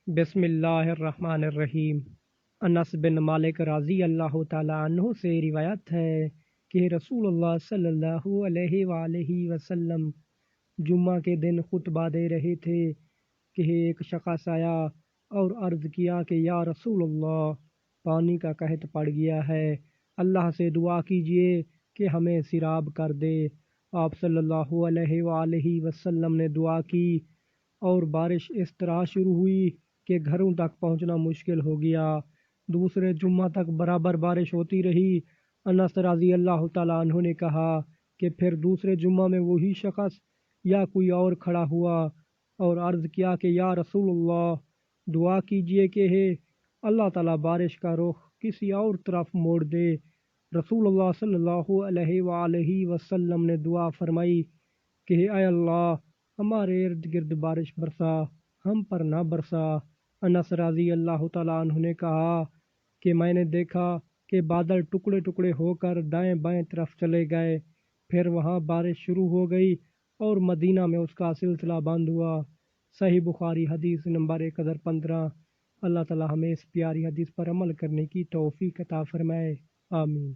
بسم اللہ الرحمن الرحیم۔ انس بن مالک رضی اللہ تعالیٰ عنہ سے روایت ہے کہ رسول اللہ صلی اللہ علیہ وآلہ وسلم جمعہ کے دن خطبہ دے رہے تھے کہ ایک شخص آیا اور عرض کیا کہ یا رسول اللہ، پانی کا قحط پڑ گیا ہے، اللہ سے دعا کیجئے کہ ہمیں سیراب کر دے۔ آپ صلی اللہ علیہ وآلہ وسلم نے دعا کی اور بارش اس طرح شروع ہوئی کہ گھروں تک پہنچنا مشکل ہو گیا۔ دوسرے جمعہ تک برابر بارش ہوتی رہی۔ انس رضی اللہ تعالیٰ عنہ نے کہا کہ پھر دوسرے جمعہ میں وہی شخص یا کوئی اور کھڑا ہوا اور عرض کیا کہ یا رسول اللہ، دعا کیجئے کہ ہے اللہ تعالیٰ بارش کا رخ کسی اور طرف موڑ دے۔ رسول اللہ صلی اللہ علیہ وآلہ وسلم نے دعا فرمائی کہ اے اللہ، ہمارے ارد گرد بارش برسا، ہم پر نہ برسا۔ انس رضی اللہ تعالیٰ عنہ نے کہا کہ میں نے دیکھا کہ بادل ٹکڑے ٹکڑے ہو کر دائیں بائیں طرف چلے گئے، پھر وہاں بارش شروع ہو گئی اور مدینہ میں اس کا سلسلہ بند ہوا۔ صحیح بخاری حدیث نمبر 1015۔ اللہ تعالیٰ ہمیں اس پیاری حدیث پر عمل کرنے کی توفیق عطا فرمائے، آمین۔